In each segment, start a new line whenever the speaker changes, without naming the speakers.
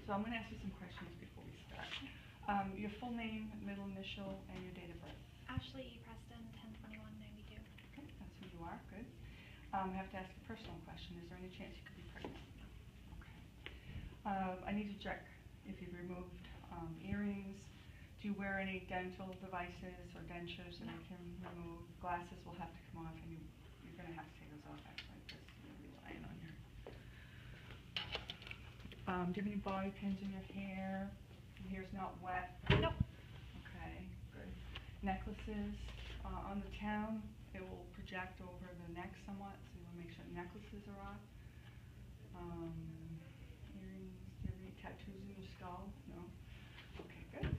So I'm going to ask you some questions before we start. Your full name, middle initial, and your date of birth.
Ashley E. Preston, 10/21/92.
Okay, that's who you are. Good. I have to ask a personal question. Is there any chance you could be pregnant? Okay. I need to check if you've removed earrings. Do you wear any dental devices or dentures that I can remove? Glasses will have to come off, and you're going to have to take those off actually because you're relying on your. Do you have any bobby pins in your hair? Your hair's not wet?
Nope.
Okay, good. Necklaces on the town, it will project over the neck somewhat, so you want to make sure necklaces are off. Earrings, do you have any tattoos in your skull? No? Okay, good.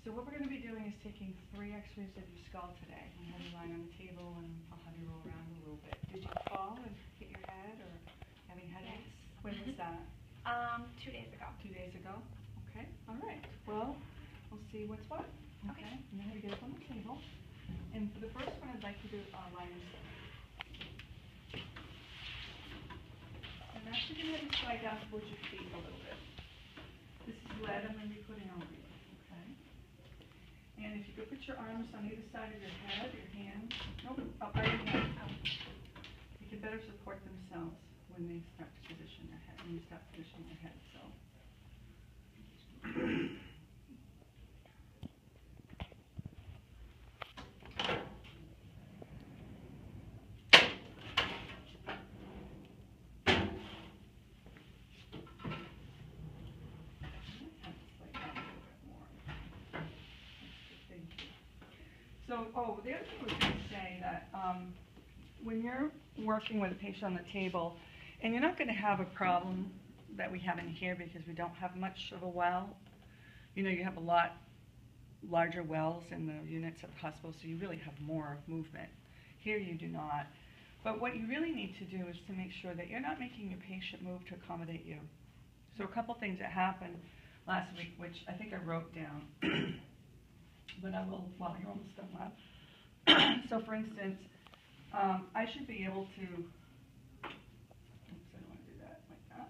So what we're going to be doing is taking 3 x-rays of your skull today. I'm going to be lying on the table and I'll have you roll around a little bit. Did you fall and hit your head or having headaches?
Yes.
When was that?
2 days ago.
2 days ago? Okay, all right. Well, we'll see what's what.
Okay.
I'm going to get up on the table. And for the first one, I'd like you to lie on your side. I'm actually going to have you slide down towards your feet a little bit. This is lead I'm going to be putting on you, okay? And if you could put your arms on either side of your head, your hands, nope, up by your head. You can better support themselves when they start to position their head, when you start positioning your head, so. So, the other thing I was going to say that when you're working with a patient on the table, and you're not going to have a problem that we have in here because we don't have much of a well. You know, you have a lot larger wells in the units at the hospital, so you really have more movement. Here you do not. But what you really need to do is to make sure that you're not making your patient move to accommodate you. So a couple things that happened last week, which I think I wrote down. But I will, well, you're almost done that. So for instance, I should be able to, oops, I don't want to do that like that.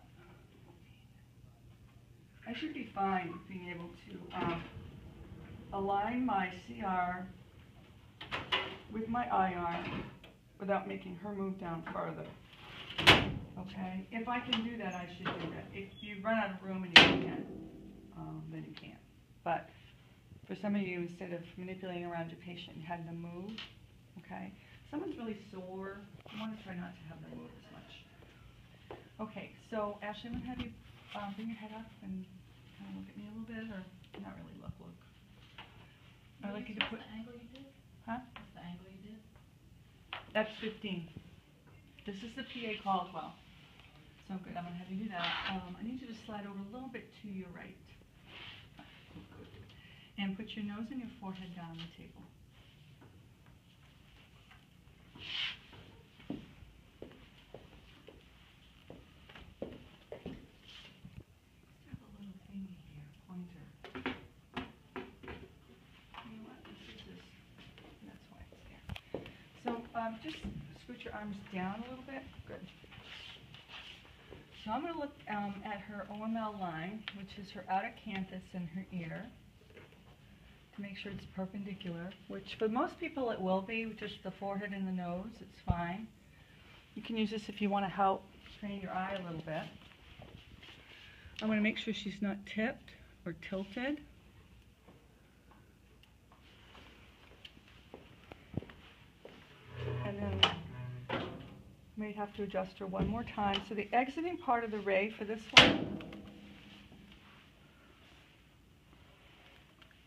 I should be fine being able to align my CR with my IR without making her move down further. Okay? If I can do that, I should do that. If you run out of room and you can't, then you can't. But for some of you, instead of manipulating around your patient, you had them move, okay? Someone's really sore, you want to try not to have them move as much. Okay, so Ashley, I'm going to have you bring your head up and kind of look at me a little bit, or not really look. I'd like you to put...
What's the angle you did?
Huh?
What's the angle you did?
That's 15. This is the PA Caldwell. So good, I'm going to have you do that. I need you to slide over a little bit to your right. And put your nose and your forehead down on the table. I have a little thingy here, pointer. You know what? This is this. That's why it's there. So just scoot your arms down a little bit. Good. So I'm going to look at her OML line, which is her outer canthus and her ear. To make sure it's perpendicular, which for most people it will be, just the forehead and the nose, it's fine. You can use this if you want to help train your eye a little bit. I want to make sure she's not tipped or tilted. And then may have to adjust her one more time. So the exiting part of the ray for this one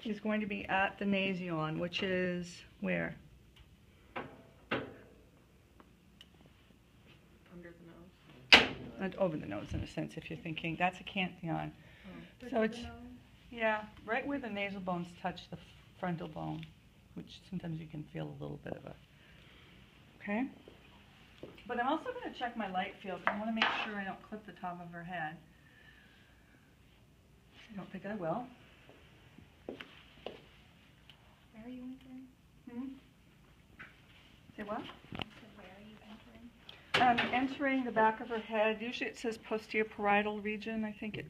is going to be at the nasion, which is where?
Under the nose.
Not over the nose, in a sense, if you're thinking. That's a cantillon.
Oh.
So it's, yeah, right where the nasal bones touch the frontal bone, which sometimes you can feel a little bit of a, okay? But I'm also going to check my light field. I want to make sure I don't clip the top of her head. I don't think I will.
Where are you entering?
Say what?
So where are you entering?
Entering the back of her head, usually it says posterior parietal region, I think it,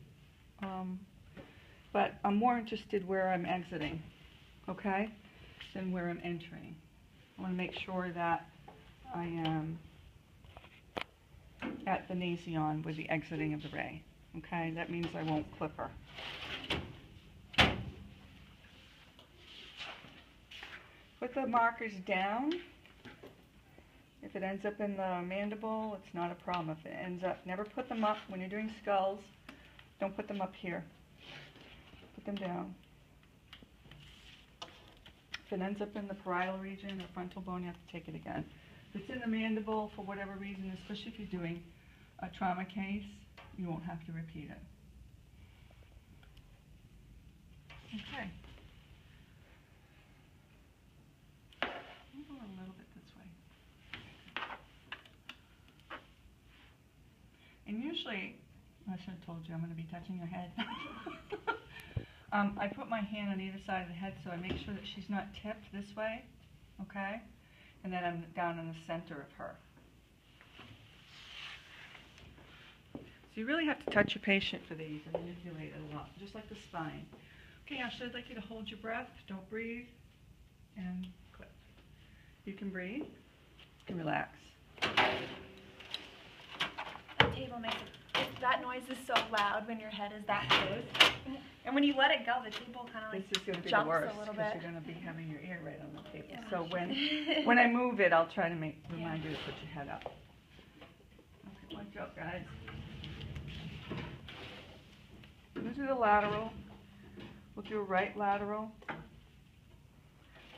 but I'm more interested where I'm exiting, okay, than where I'm entering. I want to make sure that I am at the nasion with the exiting of the ray, okay? That means I won't clip her. Put the markers down. If it ends up in the mandible, it's not a problem. If it ends up, never put them up when you're doing skulls. Don't put them up here. Put them down. If it ends up in the parietal region or frontal bone, you have to take it again. If it's in the mandible for whatever reason, especially if you're doing a trauma case, you won't have to repeat it. Okay. Move a little bit this way. And usually, I should have told you I'm going to be touching your head. I put my hand on either side of the head so I make sure that she's not tipped this way, okay? And then I'm down in the center of her. So you really have to touch your patient for these and manipulate it a lot, just like the spine. Okay, Ashley, I'd like you to hold your breath, don't breathe, and clip. You can breathe and relax.
That table makes that noise is so loud when your head is that close. And when you let it go, the table kind of like
This is going to be the
jumps
worst
a little
because
bit.
you're going to be having your ear right on the table.
Yeah.
So when I move it, I'll try to remind you to put your head up. Okay, watch out, guys. We'll do the lateral. We'll do a right lateral.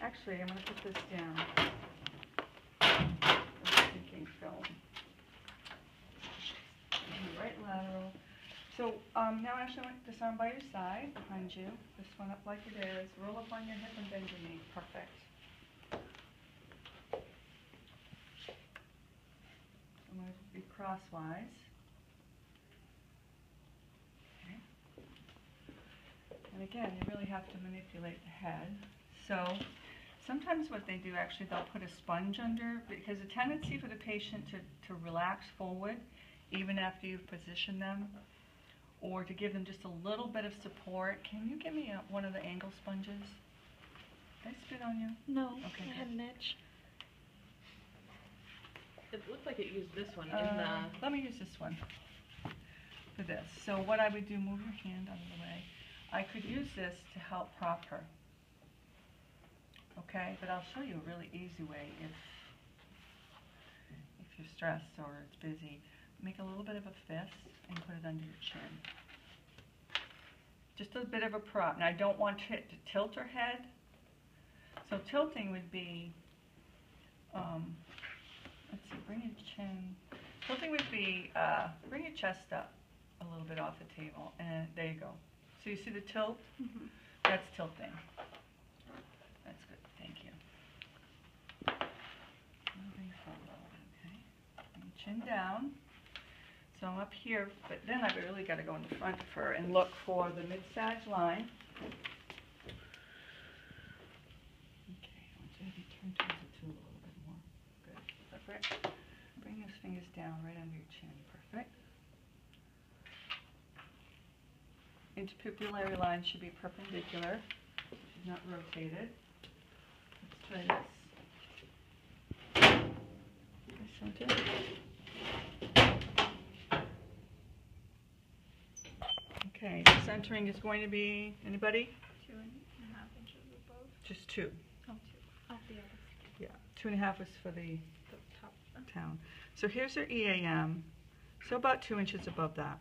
Actually, I'm going to put this down. I'm thinking film. Right lateral. So now Ashley, I want this arm by your side, behind you. This one up like it is. Roll up on your hip and bend your knee. Perfect. I'm going to be crosswise. Okay. And again, you really have to manipulate the head. So sometimes what they do, actually, they'll put a sponge under, because the tendency for the patient to relax forward, even after you've positioned them, or to give them just a little bit of support. Can you give me one of the angle sponges? Did I spit on you?
No,
Okay,
I had an itch.
It looked like it used this one in the.
Let me use this one for this. So what I would do, move your hand out of the way. I could use this to help prop her. Okay, but I'll show you a really easy way if you're stressed or it's busy. Make a little bit of a fist and put it under your chin. Just a bit of a prop. Now I don't want it to tilt her head. So tilting would be, let's see, bring your chin. Tilting would be, bring your chest up a little bit off the table, and there you go. So you see the tilt?
Mm-hmm.
That's tilting. That's good, thank you. Moving forward, okay. Bring your chin down. So I'm up here, but then I've really got to go in the front of her and look for the mid-sag line. Okay, I want you to be turned towards the tool a little bit more. Good. Perfect. Bring those fingers down right under your chin. Perfect. Interpupillary line should be perpendicular. She's not rotated. Let's try this. Okay, center. Okay, the centering is going to be, anybody?
2.5 inches above.
Just 2.
Oh, 2. Oh, the other.
Yeah, 2.5 is for the
Top.
town. So here's her EAM, so about 2 inches above that.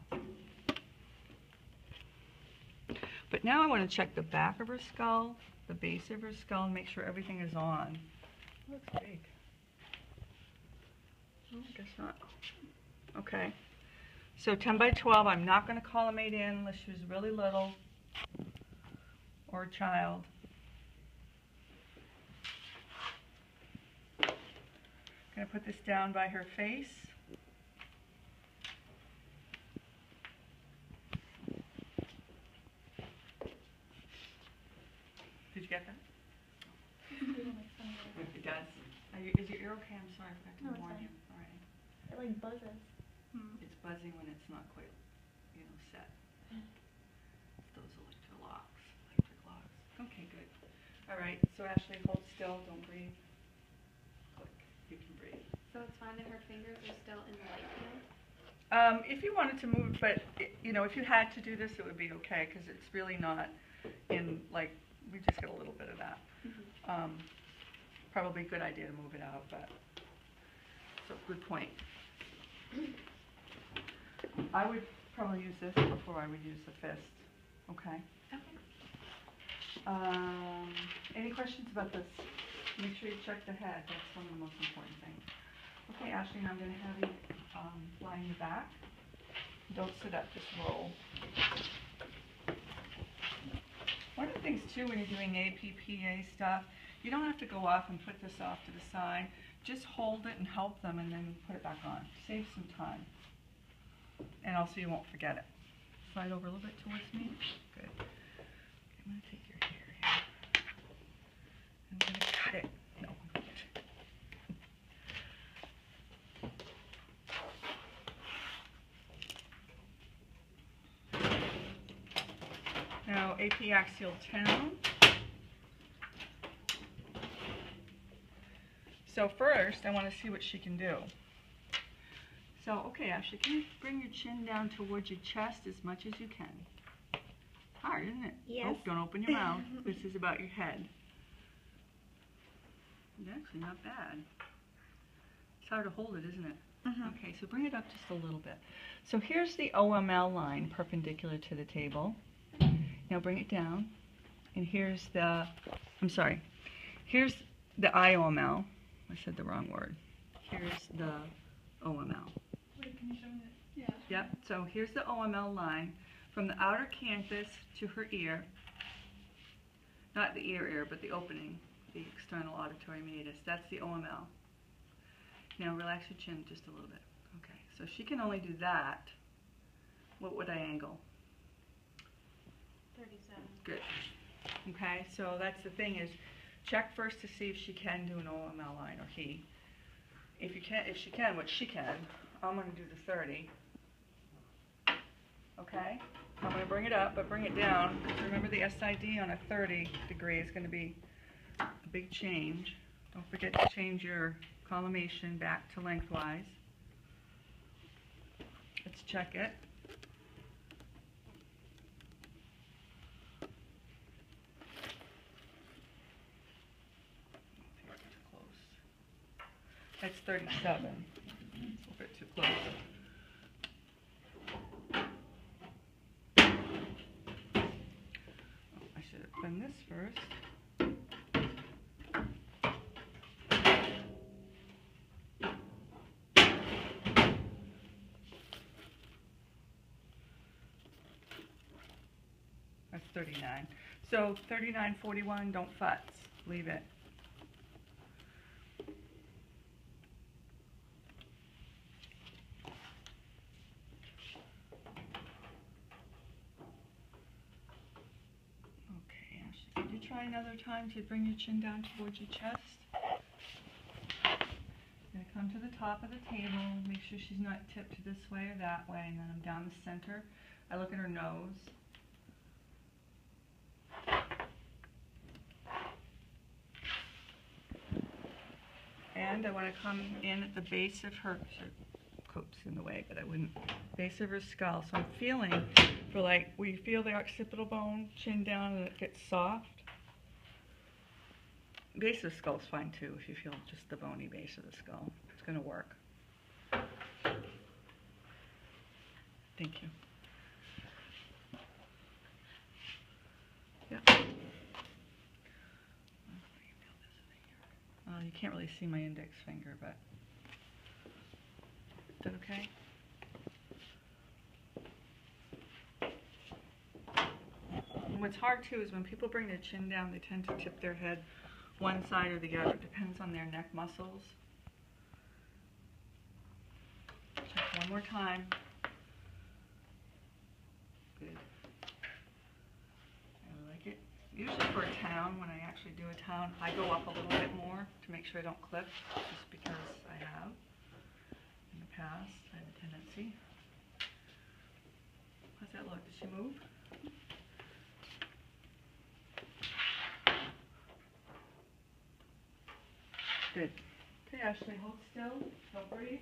But now I want to check the back of her skull, the base of her skull, and make sure everything is on. Looks big. Oh, I guess not. Okay. So 10 by 12, I'm not going to collimate in unless she was really little or a child. I'm going to put this down by her face. Did you get that? It does. Is your ear okay? I'm sorry, I forgot
No,
to
it's
warn
fine.
you. All right.
It like buzzes.
It's buzzing when it's not quite, set. It's those electric locks. Okay, good. All right, so Ashley, hold still, don't breathe. Click, you can breathe.
So it's fine that her fingers are still in the light field?
If you wanted to move, but, if you had to do this, it would be okay, because it's really not in, we just get a little bit of that. Probably a good idea to move it out, but, so, good point. I would probably use this before I would use the fist, okay?
Okay.
Any questions about this? Make sure you check the head, that's one of the most important things. Okay, Ashley, now I'm going to have you lie on your back. Don't sit up, just roll. One of the things too when you're doing APPA stuff, you don't have to go off and put this off to the side. Just hold it and help them and then put it back on. Save some time. And also you won't forget it. Slide over a little bit towards me. Good. I'm going to take your hair here. I'm going to cut it. No, I'm going to. Now, AP axial tone. So first, I want to see what she can do. So, okay, Ashley, can you bring your chin down towards your chest as much as you can? Hard, isn't it?
Yes.
Oh, don't open your mouth. This is about your head. It's actually not bad. It's hard to hold it, isn't it? Okay, so bring it up just a little bit. So here's the OML line perpendicular to the table. Now bring it down. And here's the, here's the IOML. I said the wrong word. Here's the OML.
Wait, can you show me that? Yeah.
Yep, so here's the OML line from the outer canthus to her ear. Not the ear, but the opening, the external auditory meatus. That's the OML. Now relax your chin just a little bit. Okay, so she can only do that. What would I angle?
37.
Good. Okay, so that's the thing is, check first to see if she can do an OML line, or he. If she can, which she can, I'm going to do the 30. Okay? I'm going to bring it up, but bring it down. Remember the SID on a 30 degree is going to be a big change. Don't forget to change your collimation back to lengthwise. Let's check it. That's 37. It's a little bit too close. Oh, I should have done this first. That's 39. So 39:41, don't futz. Leave it. Try another time to bring your chin down towards your chest. I'm going to come to the top of the table, make sure she's not tipped this way or that way, and then I'm down the center. I look at her nose. And I want to come in at the base of her, coat's in the way, but I wouldn't, base of her skull. So I'm feeling for where you feel the occipital bone, chin down, and it gets soft. Base of the skull is fine too, if you feel just the bony base of the skull. It's going to work. Thank you. Yeah. You can't really see my index finger, but is that okay? And what's hard too is when people bring their chin down, they tend to tip their head one side or the other. It depends on their neck muscles. Check one more time. Good. I like it. Usually for a town, when I actually do a town, I go up a little bit more to make sure I don't clip, just because I have in the pass. I have a tendency. How's that look? Did she move? Good. Okay, Ashley, hold still. Don't breathe.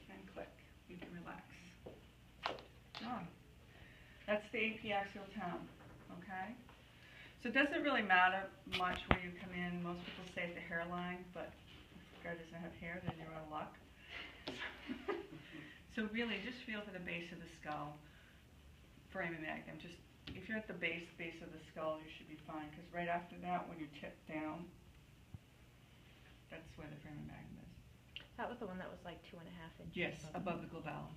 And click. You can relax. Done. That's the apiaxial tone, okay? So it doesn't really matter much where you come in. Most people say at the hairline, but if the guy doesn't have hair, then you're out of luck. So really, just feel for the base of the skull. Foramen magnum. Just, if you're at the base of the skull, you should be fine, because right after that, when you tip down, that's where the foramen magnum is.
That was the one that was like 2.5 inches.
Yes, above the glabella.